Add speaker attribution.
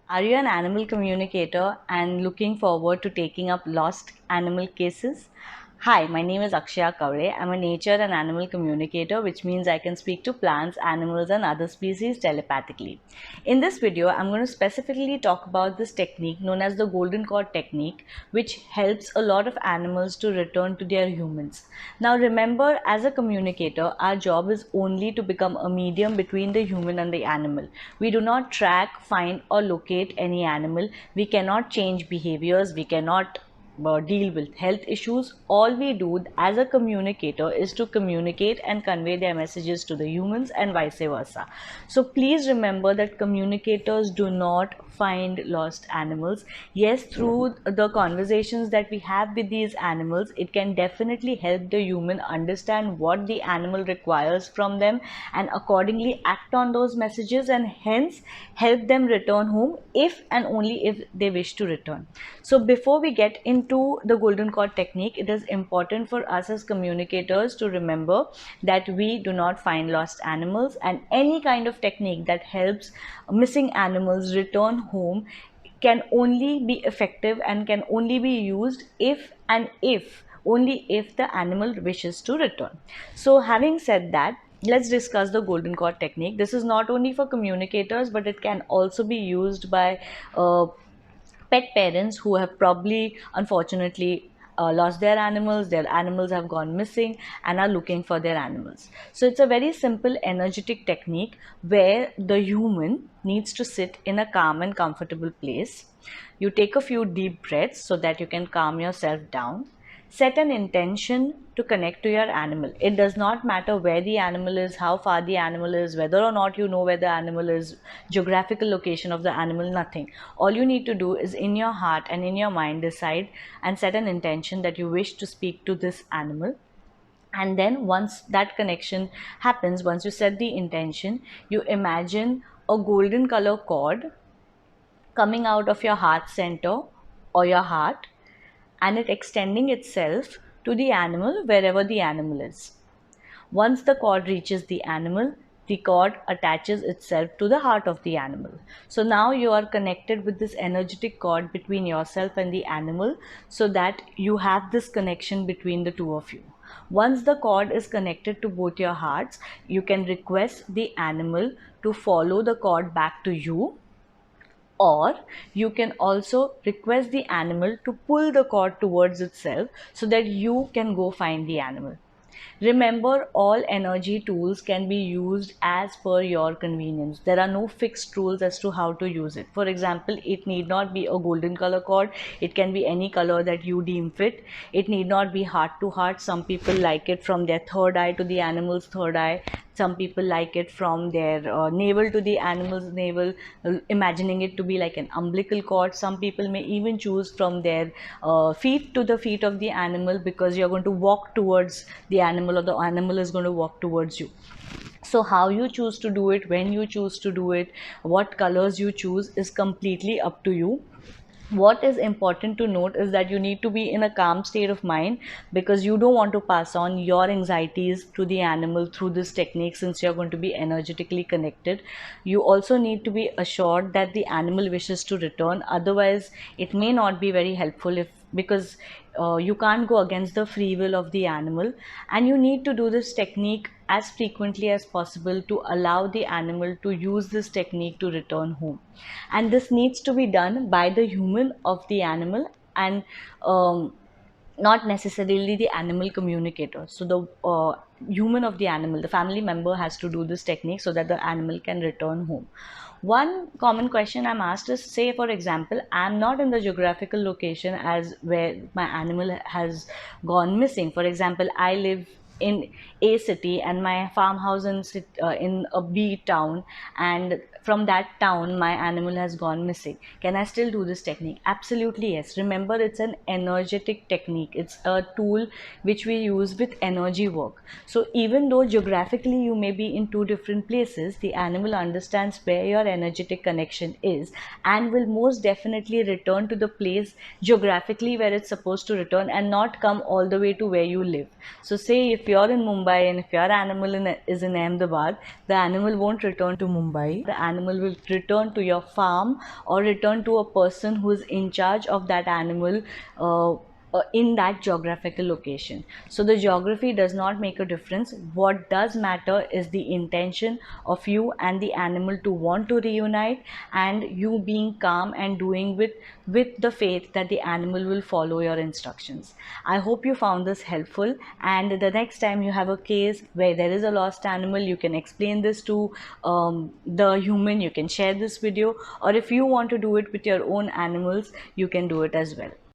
Speaker 1: Are you an animal communicator and looking forward to taking up lost animal cases? Hi, my name is Akshaya Kavre. I'm a nature and animal communicator, which means I can speak to plants, animals, and other species telepathically. In this video, I'm going to specifically talk about this technique known as the golden cord technique, which helps a lot of animals to return to their humans. Now, remember, as a communicator, our job is only to become a medium between the human and the animal. We do not track, find, or locate any animal. We cannot change behaviors. We cannot deal with health issues. All we do as a communicator is to communicate and convey their messages to the humans and vice versa. So please remember that communicators do not find lost animals. Yes, through the conversations that we have with these animals, it can definitely help the human understand what the animal requires from them and accordingly act on those messages, and hence help them return home if and only if they wish to return. So before we get into the golden cord technique, it is important for us as communicators to remember that we do not find lost animals, and any kind of technique that helps missing animals return home can only be effective and can only be used if only if the animal wishes to return. So having said that, let's discuss the golden cord technique. This is not only for communicators, but it can also be used by pet parents who have probably unfortunately lost their animals have gone missing and are looking for their animals. So it's a very simple energetic technique where the human needs to sit in a calm and comfortable place. You take a few deep breaths so that you can calm yourself down. Set an intention to connect to your animal. It does not matter where the animal is, how far the animal is, whether or not you know where the animal is, geographical location of the animal, nothing. All you need to do is in your heart and in your mind decide and set an intention that you wish to speak to this animal. And then once that connection happens, once you set the intention, you imagine a golden color cord coming out of your heart center or your heart, and it extending itself to the animal wherever the animal is. Once the cord reaches the animal, the cord attaches itself to the heart of the animal. So now you are connected with this energetic cord between yourself and the animal, so that you have this connection between the two of you. Once the cord is connected to both your hearts, you can request the animal to follow the cord back to you, or you can also request the animal to pull the cord towards itself so that you can go find the animal. Remember, all energy tools can be used as per your convenience. There are no fixed rules as to how to use it. For example, it need not be a golden color cord. It can be any color that you deem fit. It need not be heart to heart. Some people like it from their third eye to the animal's third eye. Some people like it from their navel to the animal's navel, imagining it to be like an umbilical cord. Some people may even choose from their feet to the feet of the animal, because you're going to walk towards the animal or the animal is going to walk towards you. So how you choose to do it, when you choose to do it, what colors you choose is completely up to you. What is important to note is that you need to be in a calm state of mind, because you don't want to pass on your anxieties to the animal through this technique, since you're going to be energetically connected. You also need to be assured that the animal wishes to return, otherwise it may not be very helpful, if because you can't go against the free will of the animal. And you need to do this technique as frequently as possible to allow the animal to use this technique to return home. And this needs to be done by the human of the animal, and not necessarily the animal communicator. So the human of the animal, the family member, has to do this technique so that the animal can return home. One common question I'm asked is, say for example, I'm not in the geographical location as where my animal has gone missing. For example, I live in A city and my farmhouse in a B town, and from that town my animal has gone missing. Can I still do this technique? Absolutely yes. Remember, it's an energetic technique. It's a tool which we use with energy work. So even though geographically you may be in two different places, the animal understands where your energetic connection is and will most definitely return to the place geographically where it's supposed to return, and not come all the way to where you live. So say if you're in Mumbai and if your animal is in Ahmedabad, the animal won't return to Mumbai. The animal will return to your farm or return to a person who is in charge of that animal in that geographical location. So the geography does not make a difference. What does matter is the intention of you and the animal to want to reunite, and you being calm and doing with the faith that the animal will follow your instructions. I hope you found this helpful, and the next time you have a case where there is a lost animal, you can explain this to the human, you can share this video, or if you want to do it with your own animals, you can do it as well.